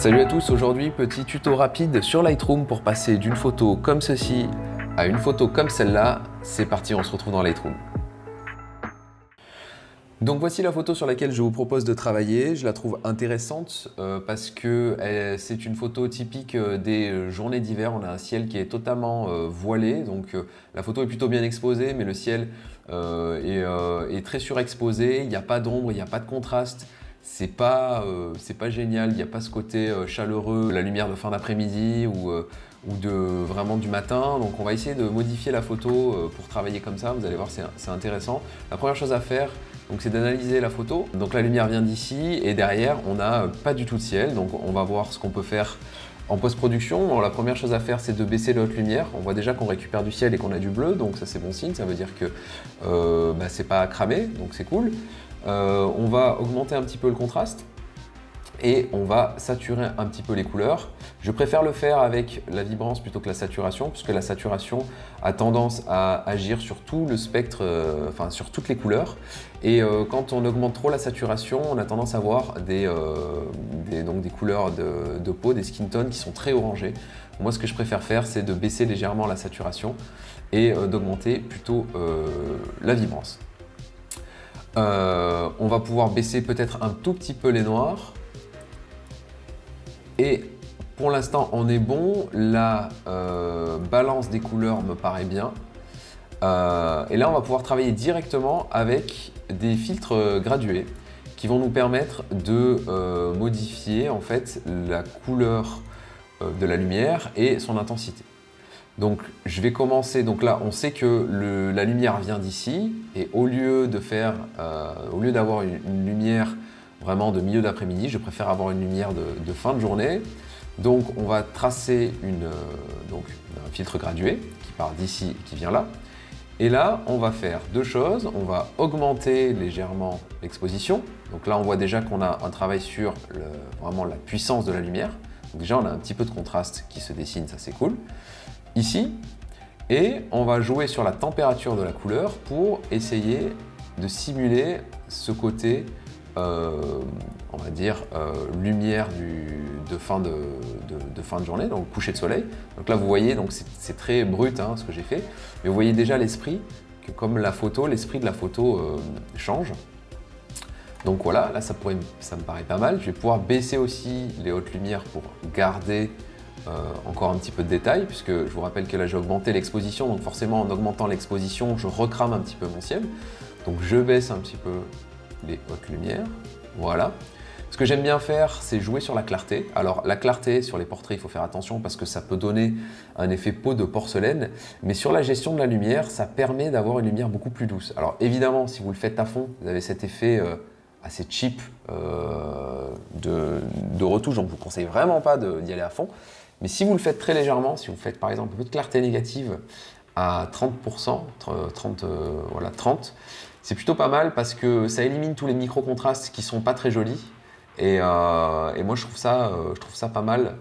Salut à tous, aujourd'hui petit tuto rapide sur Lightroom pour passer d'une photo comme ceci à une photo comme celle-là. C'est parti, on se retrouve dans Lightroom. Donc voici la photo sur laquelle je vous propose de travailler. Je la trouve intéressante parce que c'est une photo typique des journées d'hiver. On a un ciel qui est totalement voilé, donc la photo est plutôt bien exposée, mais le ciel est très surexposé. Il n'y a pas d'ombre, il n'y a pas de contraste. C'est pas génial, il n'y a pas ce côté chaleureux, la lumière de fin d'après-midi ou vraiment du matin. Donc on va essayer de modifier la photo pour travailler comme ça. Vous allez voir, c'est intéressant. La première chose à faire, c'est d'analyser la photo. Donc la lumière vient d'ici et derrière, on n'a pas du tout de ciel. Donc on va voir ce qu'on peut faire en post-production. Alors, la première chose à faire, c'est de baisser la haute lumière. On voit déjà qu'on récupère du ciel et qu'on a du bleu, donc ça c'est bon signe. Ça veut dire que c'est pas cramé, donc c'est cool. On va augmenter un petit peu le contraste et on va saturer un petit peu les couleurs. Je préfère le faire avec la vibrance plutôt que la saturation, puisque la saturation a tendance à agir sur tout le spectre, sur toutes les couleurs. Et quand on augmente trop la saturation, on a tendance à avoir des couleurs de peau, des skin tones qui sont très orangés. Moi, ce que je préfère faire, c'est de baisser légèrement la saturation et d'augmenter plutôt la vibrance. On va pouvoir baisser peut-être un tout petit peu les noirs. Et pour l'instant, on est bon. La balance des couleurs me paraît bien. Et là, on va pouvoir travailler directement avec des filtres gradués qui vont nous permettre de modifier en fait la couleur de la lumière et son intensité. Donc je vais commencer, donc là on sait que la lumière vient d'ici et au lieu d'avoir une lumière vraiment de milieu d'après-midi, je préfère avoir une lumière de fin de journée. Donc on va tracer un filtre gradué qui part d'ici et qui vient là. Et là on va faire deux choses, on va augmenter légèrement l'exposition. Donc là on voit déjà qu'on a un travail sur vraiment la puissance de la lumière. Donc déjà on a un petit peu de contraste qui se dessine, ça c'est cool. Ici, et on va jouer sur la température de la couleur pour essayer de simuler ce côté, on va dire, lumière de fin de journée, donc coucher de soleil. Donc là, vous voyez, c'est très brut ce que j'ai fait, mais vous voyez déjà l'esprit, que comme l'esprit de la photo change. Donc voilà, là ça me paraît pas mal. Je vais pouvoir baisser aussi les hautes lumières pour garder encore un petit peu de détails, puisque je vous rappelle que là j'ai augmenté l'exposition, donc forcément en augmentant l'exposition, je recrame un petit peu mon ciel. Donc je baisse un petit peu les hautes lumières, voilà. Ce que j'aime bien faire, c'est jouer sur la clarté. Alors la clarté sur les portraits, il faut faire attention parce que ça peut donner un effet peau de porcelaine, mais sur la gestion de la lumière, ça permet d'avoir une lumière beaucoup plus douce. Alors évidemment, si vous le faites à fond, vous avez cet effet assez cheap de retouche, donc je ne vous conseille vraiment pas d'y aller à fond. Mais si vous le faites très légèrement, si vous faites par exemple un peu de clarté négative à 30%, 30, c'est plutôt pas mal parce que ça élimine tous les micro-contrastes qui sont pas très jolis. Et moi je trouve ça pas mal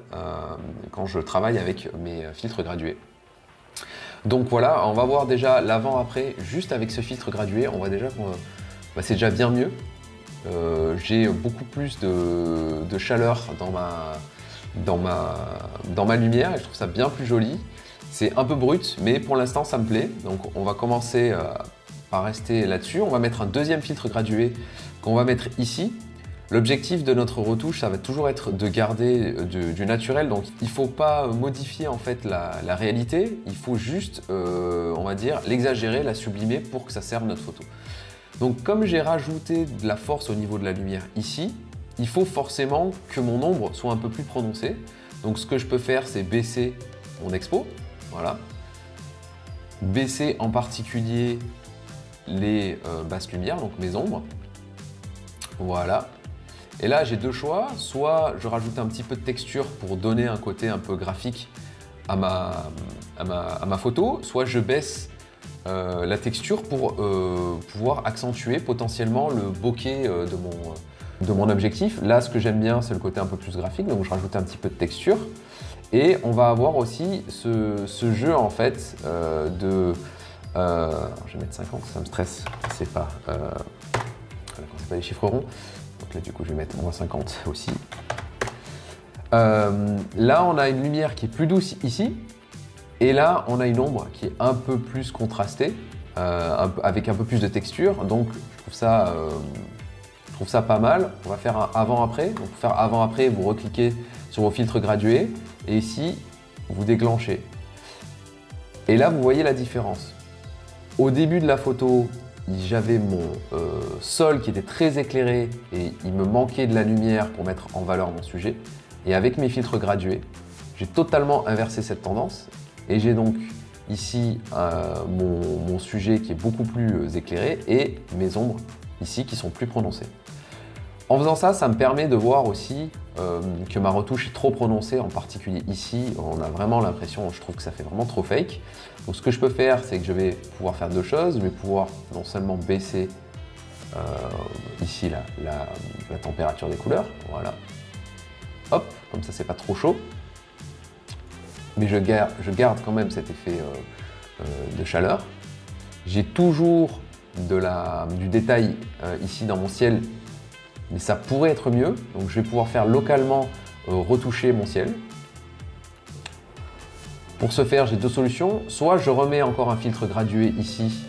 quand je travaille avec mes filtres gradués. Donc voilà, on va voir déjà l'avant-après juste avec ce filtre gradué. On voit déjà que c'est déjà bien mieux. J'ai beaucoup plus de chaleur dans ma lumière et je trouve ça bien plus joli. C'est un peu brut, mais pour l'instant ça me plaît. Donc on va commencer par rester là-dessus. On va mettre un deuxième filtre gradué qu'on va mettre ici. L'objectif de notre retouche, ça va toujours être de garder du naturel. Donc il ne faut pas modifier en fait la réalité. Il faut juste, on va dire, l'exagérer, la sublimer pour que ça serve notre photo. Donc comme j'ai rajouté de la force au niveau de la lumière ici, il faut forcément que mon ombre soit un peu plus prononcée. Donc ce que je peux faire, c'est baisser mon expo, voilà. Baisser en particulier les basses lumières, donc mes ombres. Voilà. Et là, j'ai deux choix. Soit je rajoute un petit peu de texture pour donner un côté un peu graphique à ma photo, soit je baisse la texture pour pouvoir accentuer potentiellement le bokeh de mon objectif. Là, ce que j'aime bien, c'est le côté un peu plus graphique, donc je rajoute un petit peu de texture. Et on va avoir aussi ce jeu en fait je vais mettre 50, ça me stresse, c'est pas les chiffres ronds. Donc là, du coup, je vais mettre moins 50 aussi. Là, on a une lumière qui est plus douce ici. Et là, on a une ombre qui est un peu plus contrastée, avec un peu plus de texture. Donc, je trouve ça pas mal. On va faire un avant-après. Donc, pour faire avant-après, vous recliquez sur vos filtres gradués. Et ici, vous déclenchez. Et là, vous voyez la différence. Au début de la photo, j'avais mon sol qui était très éclairé et il me manquait de la lumière pour mettre en valeur mon sujet. Et avec mes filtres gradués, j'ai totalement inversé cette tendance. Et j'ai donc ici mon sujet qui est beaucoup plus éclairé et mes ombres ici qui sont plus prononcées. En faisant ça, ça me permet de voir aussi que ma retouche est trop prononcée, en particulier ici. On a vraiment l'impression, je trouve que ça fait vraiment trop fake. Donc ce que je peux faire, c'est que je vais pouvoir faire deux choses. Je vais pouvoir non seulement baisser ici la température des couleurs, voilà. Hop, comme ça c'est pas trop chaud. Mais je garde quand même cet effet de chaleur. J'ai toujours du détail ici dans mon ciel, mais ça pourrait être mieux. Donc je vais pouvoir faire localement retoucher mon ciel. Pour ce faire, j'ai deux solutions. Soit je remets encore un filtre gradué ici,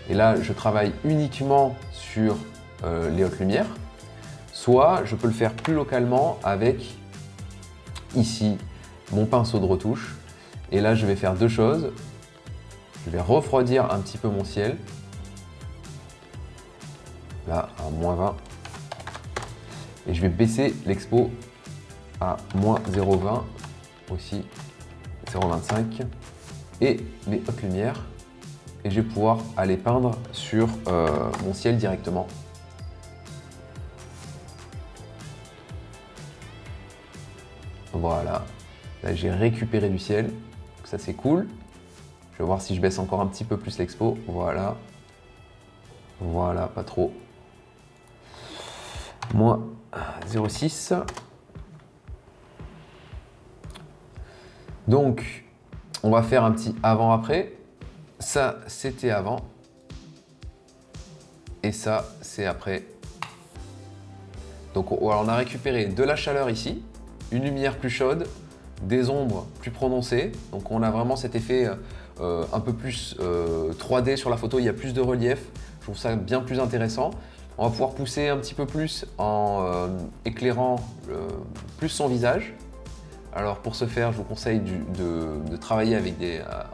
et là je travaille uniquement sur les hautes lumières. Soit je peux le faire plus localement avec ici mon pinceau de retouche. Et là, je vais faire deux choses. Je vais refroidir un petit peu mon ciel. Là, à -20. Et je vais baisser l'expo à -0,20 aussi, 0,25. Et mes hautes lumières. Et je vais pouvoir aller peindre sur mon ciel directement. Voilà. Là, j'ai récupéré du ciel. Donc ça, c'est cool. Je vais voir si je baisse encore un petit peu plus l'expo. Voilà. Voilà, pas trop. -0,6. Donc, on va faire un petit avant-après. Ça, c'était avant. Et ça, c'est après. Donc, on a récupéré de la chaleur ici, une lumière plus chaude, des ombres plus prononcées. Donc, on a vraiment cet effet un peu plus 3D sur la photo. Il y a plus de relief. Je trouve ça bien plus intéressant. On va pouvoir pousser un petit peu plus en éclairant plus son visage. Alors pour ce faire, je vous conseille de travailler avec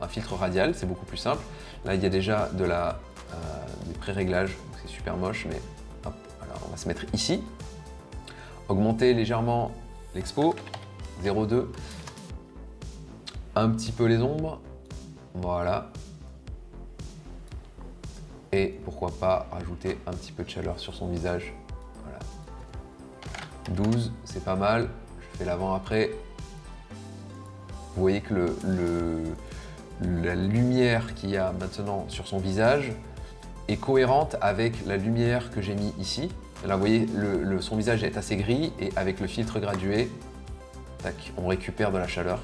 un filtre radial, c'est beaucoup plus simple. Là, il y a déjà des pré-réglages, c'est super moche, mais hop, alors on va se mettre ici. Augmenter légèrement l'expo, 0,2. Un petit peu les ombres, voilà. Et pourquoi pas rajouter un petit peu de chaleur sur son visage, voilà. 12, c'est pas mal. Je fais l'avant-après. Vous voyez que la lumière qu'il y a maintenant sur son visage est cohérente avec la lumière que j'ai mis ici. Là, vous voyez, son visage est assez gris et avec le filtre gradué, tac, on récupère de la chaleur.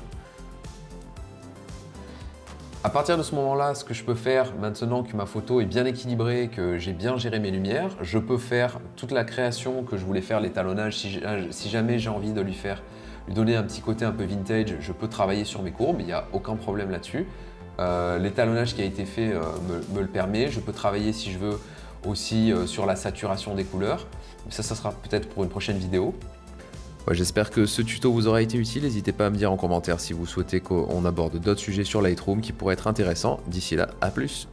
À partir de ce moment-là, ce que je peux faire, maintenant que ma photo est bien équilibrée, que j'ai bien géré mes lumières, je peux faire toute la création que je voulais faire, l'étalonnage. Si jamais j'ai envie de lui donner un petit côté un peu vintage, je peux travailler sur mes courbes, il n'y a aucun problème là-dessus. L'étalonnage qui a été fait me le permet. Je peux travailler si je veux aussi sur la saturation des couleurs. Ça sera peut-être pour une prochaine vidéo. Ouais, j'espère que ce tuto vous aura été utile. N'hésitez pas à me dire en commentaire si vous souhaitez qu'on aborde d'autres sujets sur Lightroom qui pourraient être intéressants. D'ici là, à plus!